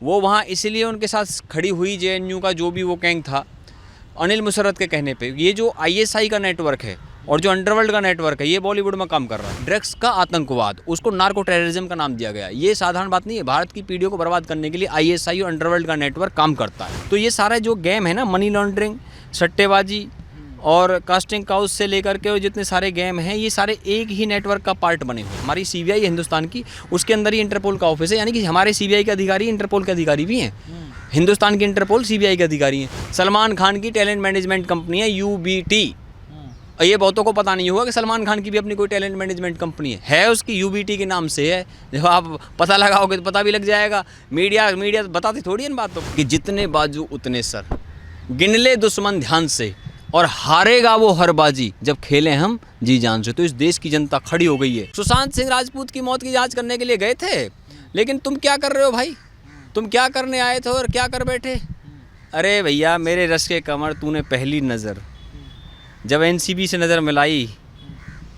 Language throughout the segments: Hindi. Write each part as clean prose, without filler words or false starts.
वो वहाँ इसलिए उनके साथ खड़ी हुई जेएनयू का जो भी वो गैंग था, अनिल मुशर्रफ के कहने पे। ये जो आईएसआई का नेटवर्क है और जो अंडरवर्ल्ड का नेटवर्क है, ये बॉलीवुड में काम कर रहा है। ड्रग्स का आतंकवाद, उसको नार्को टेररिज्म का नाम दिया गया। ये साधारण बात नहीं है। भारत की पीढ़ियों को बर्बाद करने के लिए आईएसआई और अंडरवर्ल्ड का नेटवर्क काम करता है। तो ये सारा जो गेम है ना, मनी लॉन्ड्रिंग, सट्टेबाजी और कास्टिंग काउच से लेकर के जितने सारे गेम हैं, ये सारे एक ही नेटवर्क का पार्ट बने हुए। हमारी सीबीआई हिंदुस्तान की, उसके अंदर ही इंटरपोल का ऑफिस है, यानी कि हमारे सीबीआई के अधिकारी इंटरपोल के अधिकारी भी हैं। हिंदुस्तान की इंटरपोल सीबीआई के अधिकारी हैं। सलमान खान की टैलेंट मैनेजमेंट कंपनी है यूबीटी। ये बहुतों को पता नहीं होगा कि सलमान खान की भी अपनी कोई टैलेंट मैनेजमेंट कंपनी है उसकी यूबीटी के नाम से है। जब आप पता लगाओगे तो पता भी लग जाएगा। मीडिया बताती थोड़ी इन बातों कि जितने बाजू उतने सर, गिन ले दुश्मन ध्यान से, और हारेगा वो हर बाजी जब खेले हम जी जान से। तो इस देश की जनता खड़ी हो गई है। सुशांत सिंह राजपूत की मौत की जांच करने के लिए गए थे, लेकिन तुम क्या कर रहे हो भाई? तुम क्या करने आए थे और क्या कर बैठे? अरे भैया, मेरे रस के कमर तूने पहली नज़र जब एनसीबी से नज़र मिलाई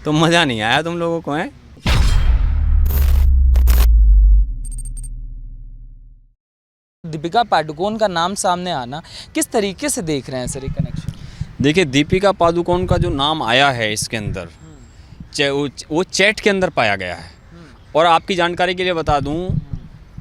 तो मज़ा नहीं आया तुम लोगों को, हैं? दीपिका पादुकोण का नाम सामने आना किस तरीके से देख रहे हैं सर ये कनेक्शन? देखिए, दीपिका पादुकोण का जो नाम आया है इसके अंदर, वो चैट के अंदर पाया गया है। और आपकी जानकारी के लिए बता दूं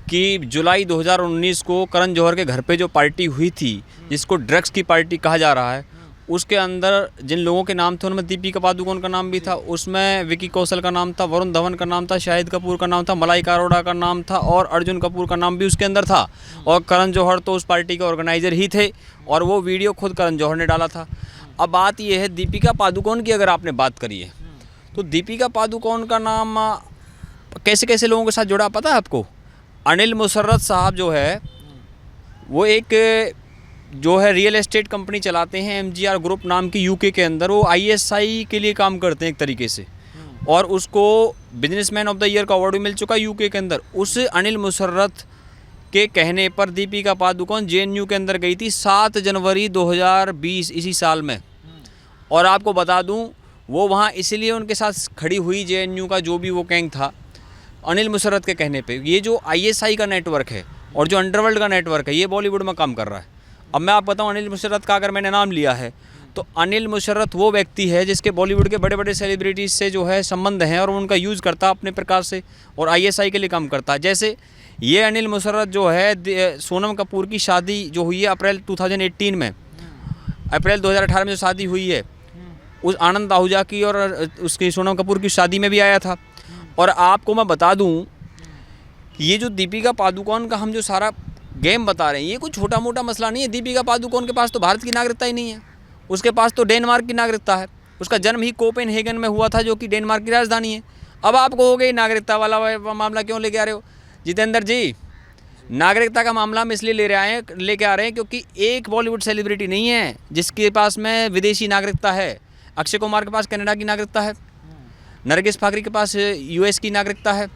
कि जुलाई 2019 को करण जौहर के घर पे जो पार्टी हुई थी, जिसको ड्रग्स की पार्टी कहा जा रहा है, उसके अंदर जिन लोगों के नाम थे उनमें दीपिका पादुकोण का नाम भी था। उसमें विकी कौशल का नाम था, वरुण धवन का नाम था, शाहिद कपूर का नाम था, मलाइका अरोड़ा का नाम था और अर्जुन कपूर का नाम भी उसके अंदर था। और करण जौहर तो उस पार्टी के ऑर्गेनाइज़र ही थे और वो वीडियो खुद करण जौहर ने डाला था। अब बात ये है, दीपिका पादुकोण की अगर आपने बात करी है, तो दीपिका पादुकोण का नाम कैसे कैसे लोगों के साथ जुड़ा पता है आपको? अनिल मुशर्रफ साहब जो है, वो एक जो है रियल एस्टेट कंपनी चलाते हैं, एमजीआर ग्रुप नाम की, यूके के अंदर। वो आईएसआई के लिए काम करते हैं एक तरीके से, और उसको बिजनेसमैन ऑफ द ईयर का अवार्ड भी मिल चुका है यूके के अंदर। उस अनिल मुशर्रफ के कहने पर दीपिका पादुकोण जेएनयू के अंदर गई थी 7 जनवरी 2020 इसी साल में। और आपको बता दूं, वो वहाँ इसलिए उनके साथ खड़ी हुई जेएनयू का जो भी वो गैंग था, अनिल मुशर्रफ के कहने पे। ये जो आईएसआई का नेटवर्क है और जो अंडरवर्ल्ड का नेटवर्क है, ये बॉलीवुड में काम कर रहा है। अब मैं आप बताऊं, अनिल मुशर्रफ का अगर मैंने नाम लिया है, तो अनिल मुशर्रफ वो व्यक्ति है जिसके बॉलीवुड के बड़े बड़े सेलिब्रिटीज से जो है संबंध हैं, और उनका यूज़ करता है अपने प्रकार से, और आईएसआई के लिए काम करता है। जैसे ये अनिल मुशर्रफ जो है, सोनम कपूर की शादी जो हुई है अप्रैल 2018 में, अप्रैल 2018 में जो शादी हुई है, उस आनंद आहूजा की और उसकी सोनम कपूर की शादी में भी आया था। और आपको मैं बता दूं कि ये जो दीपिका पादुकोण का हम जो सारा गेम बता रहे हैं, ये कोई छोटा मोटा मसला नहीं है। दीपिका पादुकोण के पास तो भारत की नागरिकता ही नहीं है, उसके पास तो डेनमार्क की नागरिकता है। उसका जन्म ही कोपेनहेगन में हुआ था, जो कि डेनमार्क की राजधानी है। अब आपको हो गई नागरिकता वाला मामला क्यों लेके आ रहे हो जितेंद्र जी? नागरिकता का मामला हम इसलिए लेके आ रहे हैं क्योंकि एक बॉलीवुड सेलिब्रिटी नहीं है जिसके पास में विदेशी नागरिकता है। अक्षय कुमार के पास कनाडा की नागरिकता है, नरगिस फाकरी के पास यूएस की नागरिकता है,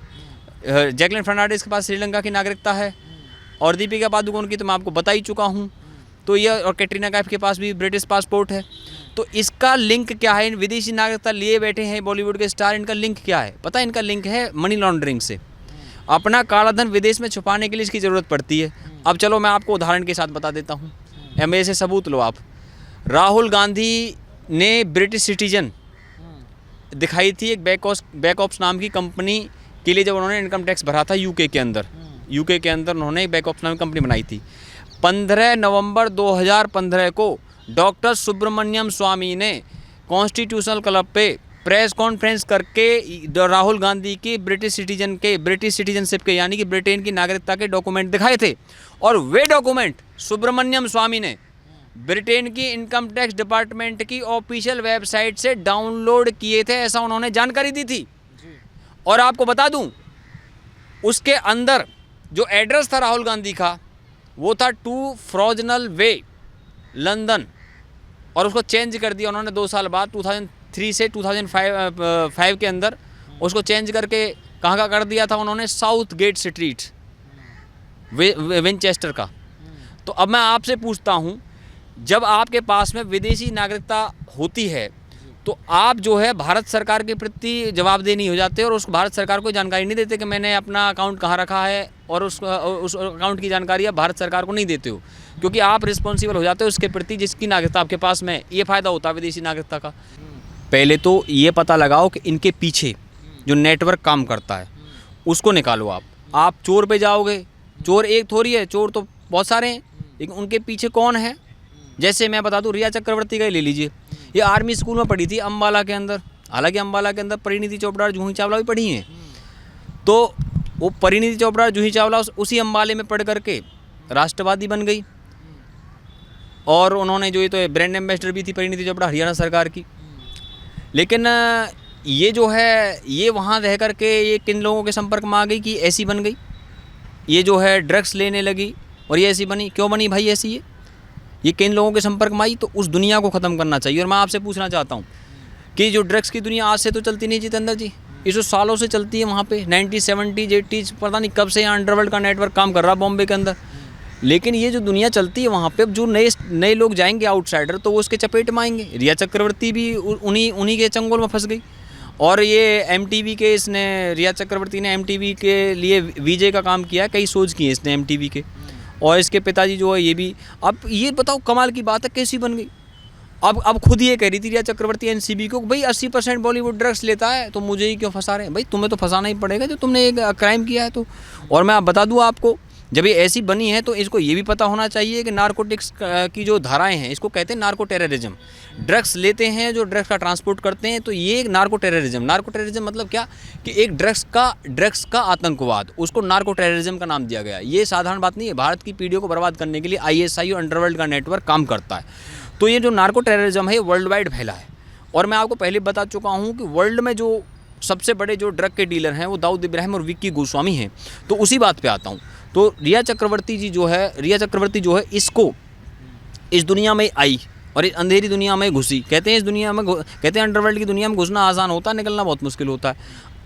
जैकलिन फर्नांडिस के पास श्रीलंका की नागरिकता है, और दीपिका पादुकोण की तो मैं आपको बता ही चुका हूँ। तो ये, और कैटरीना कैफ के पास भी ब्रिटिश पासपोर्ट है। तो इसका लिंक क्या है? विदेशी नागरिकता लिए बैठे हैं बॉलीवुड के स्टार, इनका लिंक क्या है पता है? इनका लिंक है मनी लॉन्ड्रिंग से। अपना काला धन विदेश में छुपाने के लिए इसकी ज़रूरत पड़ती है। अब चलो मैं आपको उदाहरण के साथ बता देता हूँ, मेरे से सबूत लो आप। राहुल गांधी ने ब्रिटिश सिटीजन दिखाई थी एक बैकऑप्स नाम की कंपनी के लिए, जब उन्होंने इनकम टैक्स भरा था यूके के अंदर। यूके के अंदर उन्होंने एक बैकऑप्स नाम की कंपनी बनाई थी। 15 नवंबर 2015 को डॉक्टर सुब्रमण्यम स्वामी ने कॉन्स्टिट्यूशनल क्लब पे प्रेस कॉन्फ्रेंस करके राहुल गांधी की ब्रिटिश सिटीजनशिप के, यानी कि ब्रिटेन की नागरिकता के डॉक्यूमेंट दिखाए थे। और वे डॉक्यूमेंट सुब्रमण्यम स्वामी ने ब्रिटेन की इनकम टैक्स डिपार्टमेंट की ऑफिशियल वेबसाइट से डाउनलोड किए थे, ऐसा उन्होंने जानकारी दी थी। और आपको बता दूं, उसके अंदर जो एड्रेस था राहुल गांधी का, वो था 2 फ्रोजनल वे, लंदन, और उसको चेंज कर दिया उन्होंने 2 साल बाद, 2003 से 2005 के अंदर उसको चेंज करके कहाँ का कर दिया था उन्होंने? साउथ गेट स्ट्रीट, विनचेस्टर का। तो अब मैं आपसे पूछता हूँ, जब आपके पास में विदेशी नागरिकता होती है तो आप जो है भारत सरकार के प्रति जवाबदेह नहीं हो जाते और उस भारत सरकार को जानकारी नहीं देते कि मैंने अपना अकाउंट कहाँ रखा है, और उस अकाउंट की जानकारी आप भारत सरकार को नहीं देते हो, क्योंकि आप रिस्पॉन्सिबल हो जाते हो उसके प्रति जिसकी नागरिकता आपके पास में। ये फ़ायदा होता है विदेशी नागरिकता का। पहले तो ये पता लगाओ कि इनके पीछे जो नेटवर्क काम करता है उसको निकालो। आप चोर पे जाओगे, चोर एक थोड़ी है, चोर तो बहुत सारे हैं, लेकिन उनके पीछे कौन है। जैसे मैं बता दूं, रिया चक्रवर्ती का ही ले लीजिए। ये आर्मी स्कूल में पढ़ी थी अम्बाला के अंदर, हालांकि अम्बाला के अंदर परिणीति चोपड़ा और जूही चावला भी पढ़ी हैं। तो वो परिणीति चोपड़ा और जूही चावला उसी अम्बाले में पढ़ करके राष्ट्रवादी बन गई, और उन्होंने जो ये तो ब्रांड एम्बेसडर भी थी परिणीति चोपड़ा हरियाणा सरकार की। लेकिन ये जो है ये वहाँ रह करके ये किन लोगों के संपर्क में आ गई कि ऐसी बन गई, ये जो है ड्रग्स लेने लगी और ये ऐसी बनी। क्यों बनी भाई ऐसी? ये किन लोगों के संपर्क में आई? तो उस दुनिया को ख़त्म करना चाहिए। और मैं आपसे पूछना चाहता हूँ कि जो ड्रग्स की दुनिया आज से तो चलती नहीं जितेंद्र जी, इस सालों से चलती है वहाँ पे 90s 70s 80s, पता नहीं कब से यहाँ अंडरवर्ल्ड का नेटवर्क काम कर रहा है बॉम्बे के अंदर। लेकिन ये जो दुनिया चलती है वहाँ पे, अब जो नए लोग जाएंगे आउटसाइडर, तो वो उसके चपेट में आएंगे। रिया चक्रवर्ती भी उन्हीं के चंगुल में फंस गई। और ये MTV के इसने रिया चक्रवर्ती ने MTV के लिए VJ का काम किया है, कई शोज किए इसने MTV के। और इसके पिताजी जो है ये भी। अब ये बताओ कमाल की बात है कैसी बन गई। अब खुद ये कह रही थी रिया चक्रवर्ती NCB को, भाई 80% बॉलीवुड ड्रग्स लेता है तो मुझे ही क्यों फंसा रहे हैं। भाई तुम्हें तो फंसाना ही पड़ेगा जो तुमने एक क्राइम किया है तो। और मैं बता दूँ आपको, जब ये ऐसी बनी है तो इसको ये भी पता होना चाहिए कि नारकोटिक्स की जो धाराएं हैं इसको कहते हैं नार्को टेररिज्म। ड्रग्स लेते हैं जो ड्रग्स का ट्रांसपोर्ट करते हैं, तो ये एक नार्को टेररिज्म मतलब क्या कि एक ड्रग्स का आतंकवाद, उसको नार्को टेररिज्म का नाम दिया गया। ये साधारण बात नहीं है। भारत की पीढ़ियों को बर्बाद करने के लिए ISI और अंडरवर्ल्ड का नेटवर्क काम करता है। तो ये जो नार्को टेररिज्म है ये वर्ल्ड वाइड फैला है। और मैं आपको पहले बता चुका हूँ कि वर्ल्ड में जो सबसे बड़े जो ड्रग के डीलर हैं वो दाऊद इब्राहिम और विक्की गोस्वामी हैं। तो उसी बात पे आता हूँ। तो रिया चक्रवर्ती जो है इसको इस दुनिया में आई और इस अंधेरी दुनिया में घुसी। कहते हैं अंडरवर्ल्ड की दुनिया में घुसना आसान होता है, निकलना बहुत मुश्किल होता है।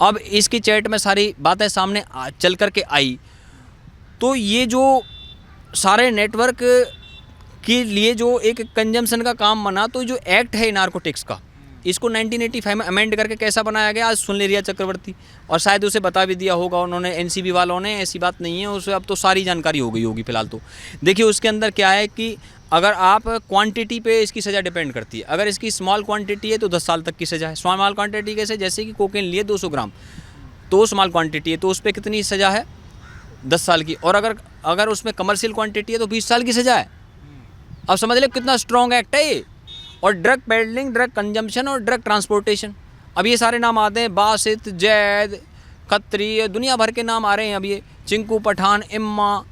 अब इसकी चैट में सारी बातें सामने चल कर के आई। तो ये जो सारे नेटवर्क के लिए जो एक कंजम्पशन का काम बना, तो जो एक्ट है नारकोटिक्स का, इसको 1985 में अमेंड करके कैसा बनाया गया आज सुन ले रिया चक्रवर्ती। और शायद उसे बता भी दिया होगा उन्होंने, NCB वालों ने। ऐसी बात नहीं है, उसे अब तो सारी जानकारी हो गई होगी फिलहाल। तो देखिए उसके अंदर क्या है कि अगर आप क्वांटिटी पे इसकी सज़ा डिपेंड करती है। अगर इसकी स्मॉल क्वांटिटी है तो 10 साल तक की सज़ा है। स्मॉल क्वांटिटी कैसे? जैसे कि कोकेन लिए 200 ग्राम, तो स्मॉल क्वांटिटी है तो उस पर कितनी सज़ा है? 10 साल की। और अगर उसमें कमर्शियल क्वांटिटी है तो 20 साल की सज़ा है। अब समझ ले कितना स्ट्रॉन्ग एक्ट है ये। और ड्रग पेडलिंग, ड्रग कंजम्पशन और ड्रग ट्रांसपोर्टेशन, अब ये सारे नाम आते हैं। बासित, जैद, खत्री, दुनिया भर के नाम आ रहे हैं। अब ये चिंकू, पठान, इम्मा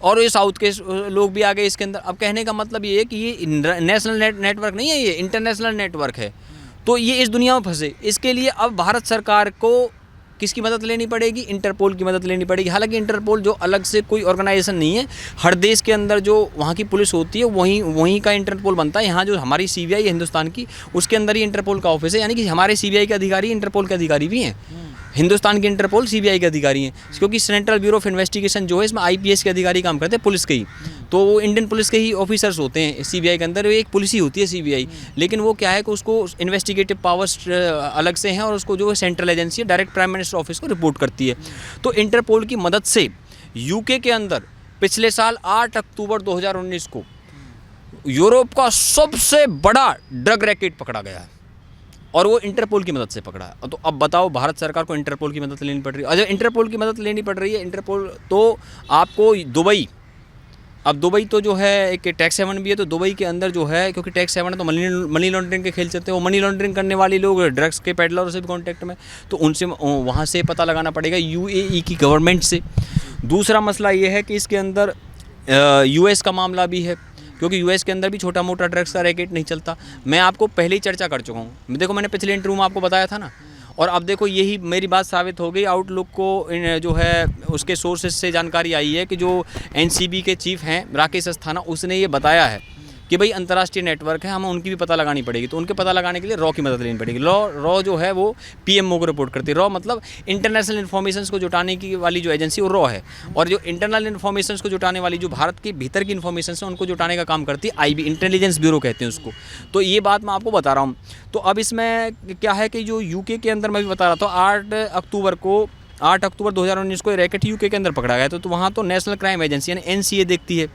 और ये साउथ के लोग भी आ गए इसके अंदर। अब कहने का मतलब ये है कि ये नेशनल नेटवर्क नहीं है, ये इंटरनेशनल नेटवर्क है। तो ये इस दुनिया में फंसे। इसके लिए अब भारत सरकार को किसकी मदद लेनी पड़ेगी? इंटरपोल की मदद लेनी पड़ेगी। हालांकि इंटरपोल जो अलग से कोई ऑर्गेनाइजेशन नहीं है, हर देश के अंदर जो वहाँ की पुलिस होती है वहीं का इंटरपोल बनता है। यहाँ जो हमारी CBI है हिंदुस्तान की, उसके अंदर ही इंटरपोल का ऑफिस है। यानी कि हमारे CBI के अधिकारी इंटरपोल के अधिकारी भी हैं। हिंदुस्तान के इंटरपोल CBI के अधिकारी हैं, क्योंकि सेंट्रल ब्यूरो ऑफ इन्वेस्टिगेशन जो है इसमें IPS के अधिकारी काम करते हैं, पुलिस के ही। तो वो इंडियन पुलिस के ही ऑफिसर्स होते हैं CBI के अंदर। एक पुलिस ही होती है CBI, लेकिन वो क्या है कि उसको इन्वेस्टिगेटिव पावर्स अलग से हैं और उसको जो है central agency direct prime minister office को रिपोर्ट करती है। तो इंटरपोल की मदद से UK के अंदर पिछले साल 8 अक्टूबर 2019 को यूरोप का सबसे बड़ा ड्रग रैकेट पकड़ा गया है, और वो इंटरपोल की मदद से पकड़ा है। तो अब बताओ भारत सरकार को इंटरपोल की मदद लेनी पड़ रही है। और जब इंटरपोल की मदद लेनी पड़ रही है इंटरपोल, तो आपको दुबई, अब दुबई तो जो है एक टैक्स हेवन भी है। तो दुबई के अंदर जो है, क्योंकि टैक्स हेवन है तो मनी लॉन्ड्रिंग के खेल चलते हैं। वो मनी लॉन्ड्रिंग करने वाले लोग ड्रग्स के पेडलरों से भी कॉन्टैक्ट में, तो उनसे वहाँ से पता लगाना पड़ेगा UAE की गवर्नमेंट से। दूसरा मसला ये है कि इसके अंदर US का मामला भी है, क्योंकि US के अंदर भी छोटा मोटा ड्रग्स का रैकेट नहीं चलता। मैं आपको पहले ही चर्चा कर चुका हूँ। देखो मैंने पिछले इंटरव्यू में आपको बताया था ना। और अब देखो यही मेरी बात साबित हो गई। आउटलुक को जो है उसके सोर्सेज से जानकारी आई है कि जो NCB के चीफ हैं राकेश अस्थाना, उसने ये बताया है कि भाई अंतर्राष्ट्रीय नेटवर्क है, हमें उनकी भी पता लगानी पड़ेगी। तो उनके पता लगाने के लिए रॉ की मदद लेनी पड़ेगी। रॉ जो है वो पीएमओ को रिपोर्ट करती है। रॉ मतलब इंटरनेशनल इन्फॉर्मेशन को जुटाने की वाली जो एजेंसी वो रॉ है, और जो इंटरनल इन्फॉर्मेशन को जुटाने वाली जो भारत के भीतर की इन्फॉर्मेशन है उनको जुटाने का काम करती है आईबी, इंटेलिजेंस ब्यूरो कहते हैं उसको। तो ये बात मैं आपको बता रहा हूँ। तो अब इसमें क्या है कि जो यूके के अंदर मैं भी बता रहा था, 8 अक्टूबर 2019 को रैकेट यूके के अंदर पकड़ा गया। तो वहाँ तो नेशनल क्राइम एजेंसी यानी एनसीए देखती है,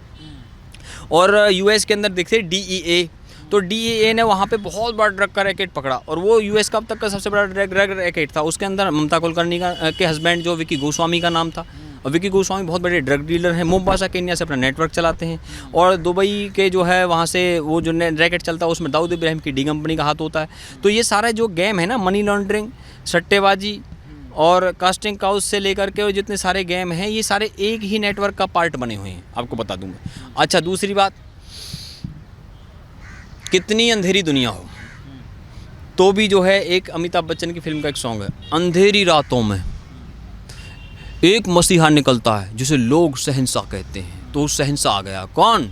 और यूएस के अंदर देखते हैं डीईए। तो डीईए ने वहाँ पे बहुत बड़ा ड्रग का रैकेट पकड़ा, और वो यूएस का अब तक का सबसे बड़ा ड्रग रैकेट था। उसके अंदर ममता कुलकर्णी के हस्बैंड जो विकी गोस्वामी का नाम था, और विकी गोस्वामी बहुत बड़े ड्रग डीलर हैं, मोम्बासा केन्या से अपना नेटवर्क चलाते हैं। और दुबई के जो है वहाँ से वो जो रैकेट चलता है उसमें दाऊद इब्राहिम की डी कंपनी का हाथ होता है। तो ये सारा जो गेम है ना, मनी लॉन्ड्रिंग, सट्टेबाजी और कास्टिंग काउच से लेकर के जितने सारे गेम हैं, ये सारे एक ही नेटवर्क का पार्ट बने हुए हैं, आपको बता दूंगा। अच्छा, दूसरी बात, कितनी अंधेरी दुनिया हो तो भी जो है एक अमिताभ बच्चन की फिल्म का एक सॉन्ग है, अंधेरी रातों में एक मसीहा निकलता है जिसे लोग शहंशाह कहते हैं। तो शहंशाह आ गया, कौन?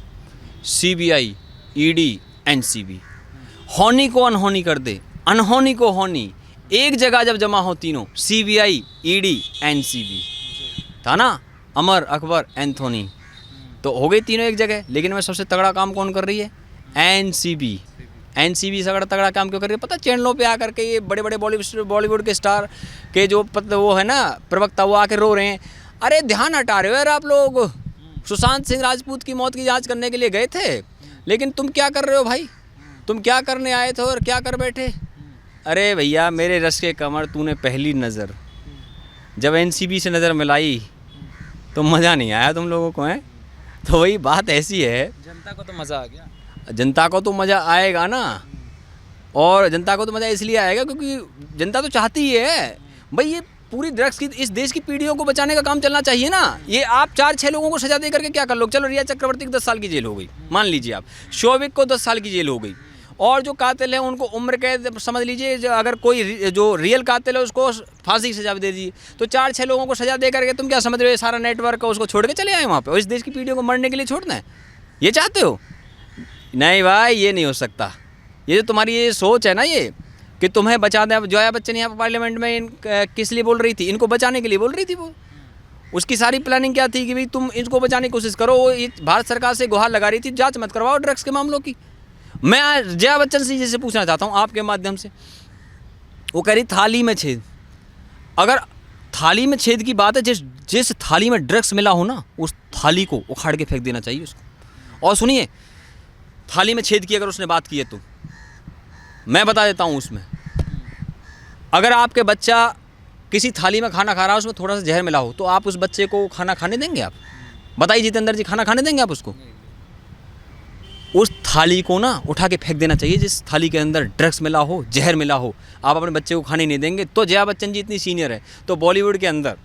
CBI, ED, NCB. होनी को अनहोनी कर दे, अनहोनी को होनी, एक जगह जब जमा हो तीनों, सीबीआई, ईडी, एनसीबी, था ना, अमर, अकबर, एंथोनी, तो हो गई तीनों एक जगह। लेकिन मैं सबसे तगड़ा काम कौन कर रही है? एनसीबी। एनसीबी से तगड़ा काम क्यों कर रही है पता? चैनलों पे आकर के ये बड़े बड़े बॉलीवुड के स्टार के जो वो है ना प्रवक्ता, वो आके रो रहे हैं, अरे ध्यान हटा रहे हो यार आप लोग, सुशांत सिंह राजपूत की मौत की जांच करने के लिए गए थे, लेकिन तुम क्या कर रहे हो भाई? तुम क्या करने आए थे और क्या कर बैठे? अरे भैया, मेरे रस के कमर, तूने पहली नज़र जब एनसीबी से नज़र मिलाई तो मज़ा नहीं आया तुम लोगों को, हैं? तो वही बात ऐसी है, जनता को तो मज़ा आ गया। जनता को तो मज़ा आएगा ना, और जनता को तो मज़ा इसलिए आएगा क्योंकि जनता तो चाहती ही है भाई, ये पूरी ड्रग्स की इस देश की पीढ़ियों को बचाने का काम चलना चाहिए ना। ये आप 4-6 लोगों को सजा दे करके क्या कर लो? चलो, रिया चक्रवर्ती को 10 साल की जेल हो गई, मान लीजिए आप, शोभिक को 10 साल की जेल हो गई, और जो कातिल हैं उनको उम्र कैद समझ लीजिए, अगर कोई जो रियल कातिल है उसको फांसी की सजा दे दीजिए। तो 4-6 लोगों को सजा दे करके तुम क्या समझ रहे हो ये सारा नेटवर्क है उसको छोड़ के चले आए वहाँ पे, और इस देश की पीढ़ियों को मरने के लिए छोड़ना है? ये चाहते हो? नहीं भाई, ये नहीं हो सकता। ये जो तुम्हारी ये सोच है ना, ये कि तुम्हें बचा दें। अब जोया बच्चन यहाँ पर पार्लियामेंट में किस लिए बोल रही थी? इनको बचाने के लिए बोल रही थी वो। उसकी सारी प्लानिंग क्या थी कि भाई तुम इनको बचाने की कोशिश करो। वो भारत सरकार से गुहार लगा रही थी, जांच मत करवाओ ड्रग्स के मामलों की। मैं जया बच्चन से जैसे पूछना चाहता हूँ आपके माध्यम से, वो कह रही थाली में छेद। अगर थाली में छेद की बात है, जिस थाली में ड्रग्स मिला हो ना, उस थाली को उखाड़ के फेंक देना चाहिए उसको। और सुनिए, थाली में छेद की अगर उसने बात की है तो मैं बता देता हूँ उसमें, अगर आपके बच्चा किसी थाली में खाना खा रहा है, उसमें थोड़ा सा जहर मिला हो, तो आप उस बच्चे को खाना खाने देंगे? आप बताइए जितेंद्र जी, खाना खाने देंगे आप उसको? उस थाली को ना उठा के फेंक देना चाहिए जिस थाली के अंदर ड्रग्स मिला हो, जहर मिला हो। आप अपने बच्चे को खाने नहीं देंगे। तो जया बच्चन जी इतनी सीनियर है, तो बॉलीवुड के अंदर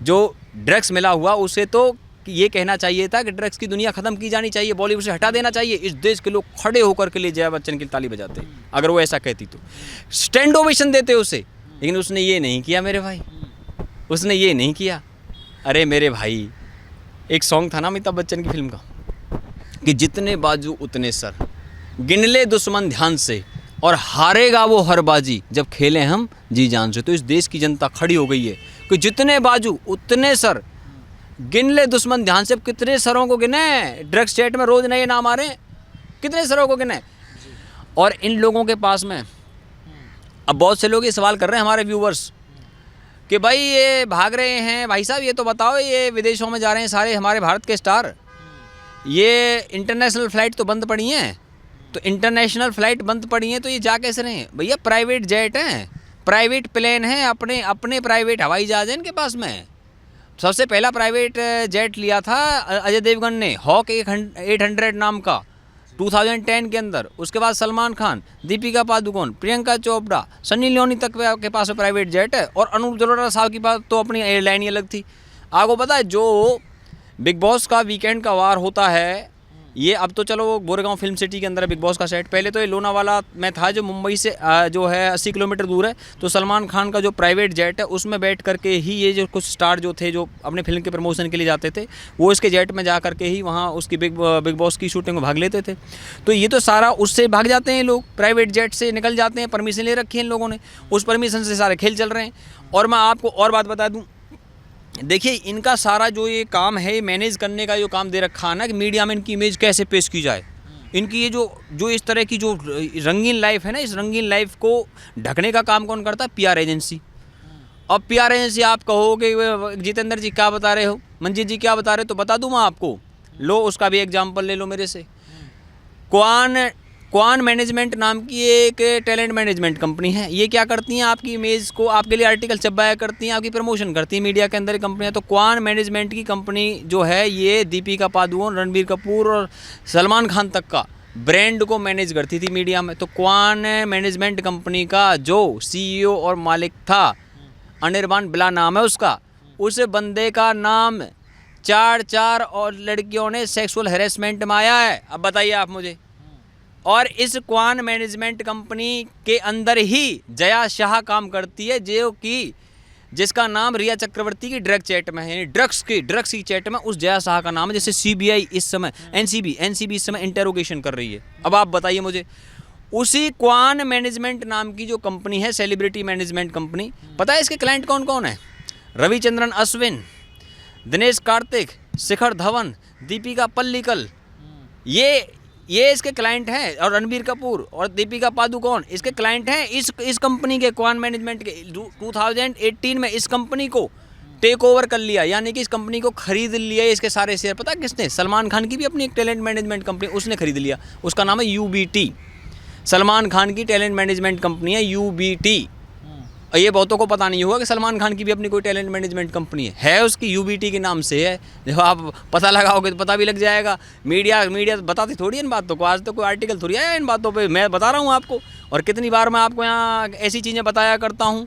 जो ड्रग्स मिला हुआ उसे तो ये कहना चाहिए था कि ड्रग्स की दुनिया ख़त्म की जानी चाहिए, बॉलीवुड से हटा देना चाहिए। इस देश के लोग खड़े होकर के लिए जया बच्चन की ताली बजाते अगर वो ऐसा कहती, तो स्टैंड ओवेशन देते उसे। लेकिन उसने ये नहीं किया मेरे भाई, उसने ये नहीं किया। अरे मेरे भाई, एक सॉन्ग था ना अमिताभ बच्चन की फिल्म का कि जितने बाजू उतने सर, गिन ले दुश्मन ध्यान से, और हारेगा वो हर बाजी जब खेलें हम जी जान से। तो इस देश की जनता खड़ी हो गई है कि जितने बाजू उतने सर, गिन ले दुश्मन ध्यान से। अब कितने सरों को गिने? ड्रग्स चैट में रोज़ नए नाम आ रहे हैं, कितने सरों को गिने? और इन लोगों के पास में अब बहुत से लोग ये सवाल कर रहे हैं हमारे व्यूवर्स कि भाई ये भाग रहे हैं, भाई साहब ये तो बताओ, ये विदेशों में जा रहे हैं सारे हमारे भारत के स्टार, ये इंटरनेशनल फ़्लाइट तो बंद पड़ी हैं, तो इंटरनेशनल फ़्लाइट बंद पड़ी हैं तो ये जा कैसे रहे हैं? भैया प्राइवेट जेट हैं, प्राइवेट प्लेन हैं, अपने प्राइवेट हवाई जहाज़ हैं इनके पास में। सबसे पहला प्राइवेट जेट लिया था अजय देवगन ने, हॉक 800 नाम का, 2010 के अंदर। उसके बाद सलमान खान, दीपिका पादुकोण, प्रियंका चोपड़ा, सनी लियोनी तक के पास प्राइवेट जेट है। और अनूप जलोटा साहब की पास तो अपनी एयरलाइन ही अलग थी। आपको पता है जो बिग बॉस का वीकेंड का वार होता है, ये अब तो चलो वो गोरेगांव फिल्म सिटी के अंदर है बिग बॉस का सेट। पहले तो ये लोनावाला में था, जो मुंबई से जो है 80 किलोमीटर दूर है। तो सलमान खान का जो प्राइवेट जेट है उसमें बैठ करके ही ये जो कुछ स्टार जो थे, जो अपने फिल्म के प्रमोशन के लिए जाते थे, वो इसके जेट में जा करके ही वहाँ उसकी बिग बॉस की शूटिंग में भाग लेते थे। तो ये तो सारा उससे भाग जाते हैं लोग, प्राइवेट जेट से निकल जाते हैं। परमिशन ले रखी है इन लोगों ने, उस परमिशन से सारे खेल चल रहे हैं। और मैं आपको और बात बता दूँ, देखिए इनका सारा जो ये काम है, मैनेज करने का जो काम दे रखा है ना, कि मीडिया में इनकी इमेज कैसे पेश की जाए। इनकी ये जो इस तरह की जो रंगीन लाइफ है ना, इस रंगीन लाइफ को ढकने का काम कौन करता है? PR agency. अब पीआर एजेंसी आप कहोगे जितेंद्र जी क्या बता रहे हो, मंजीत जी क्या बता रहे हो, तो बता दूँ मैं आपको। लो उसका भी एग्जाम्पल ले लो मेरे से। क्वान मैनेजमेंट नाम की एक टैलेंट मैनेजमेंट कंपनी है। ये क्या करती हैं? आपकी इमेज को, आपके लिए आर्टिकल छपवाया करती हैं, आपकी प्रमोशन करती हैं मीडिया के अंदर कंपनियां। तो क्वान मैनेजमेंट की कंपनी जो है, ये दीपिका पादुकोण, रणबीर कपूर और सलमान खान तक का ब्रांड को मैनेज करती थी मीडिया में। तो क्वान मैनेजमेंट कंपनी का जो CEO और मालिक था, अनिर्बान बिला नाम है उसका, उस बंदे का नाम 4 और लड़कियों ने सेक्सुअल हैरेसमेंट में आया है। अब बताइए आप मुझे। और इस क्वान मैनेजमेंट कंपनी के अंदर ही जया शाह काम करती है, जो कि जिसका नाम रिया चक्रवर्ती की ड्रग चैट में है, यानी ड्रग्स की चैट में उस जया शाह का नाम है, जैसे CBI इस समय NCB इस समय इंटेरोगेशन कर रही है। अब आप बताइए मुझे, उसी क्वान मैनेजमेंट नाम की जो कंपनी है, सेलिब्रिटी मैनेजमेंट कंपनी, पता है इसके क्लाइंट कौन कौन है? रविचंद्रन अश्विन, दिनेश कार्तिक, शिखर धवन, दीपिका पल्लिकल, ये इसके क्लाइंट हैं। और रणबीर कपूर और दीपिका पादुकोण इसके क्लाइंट हैं इस कंपनी के, क्वान मैनेजमेंट के। 2018 में इस कंपनी को टेक ओवर कर लिया, यानी कि इस कंपनी को खरीद लिया। इसके सारे शेयर पता किसने? सलमान खान की भी अपनी एक टैलेंट मैनेजमेंट कंपनी उसने खरीद लिया, उसका नाम है UBT। सलमान खान की टैलेंट मैनेजमेंट कंपनी है UBT। ये बहुतों को पता नहीं होगा कि सलमान खान की भी अपनी कोई टैलेंट मैनेजमेंट कंपनी है उसकी UBT के नाम से है। जब आप पता लगाओगे तो पता भी लग जाएगा। मीडिया बताती थोड़ी इन बातों को, आज तो कोई आर्टिकल थोड़ी आया इन बातों पे, मैं बता रहा हूँ आपको। और कितनी बार मैं आपको यहाँ ऐसी चीज़ें बताया करता हूँ,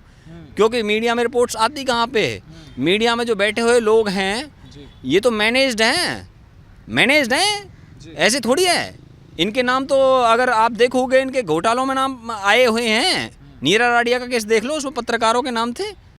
क्योंकि मीडिया में रिपोर्ट्स आती कहाँ पे है? मीडिया में जो बैठे हुए लोग हैं, ये तो मैनेज्ड हैं, ऐसे थोड़ी है। इनके नाम तो अगर आप देखोगे, इनके घोटालों में नाम आए हुए हैं। नीरा राडिया का केस देख लो, उसमें पत्रकारों के नाम थे,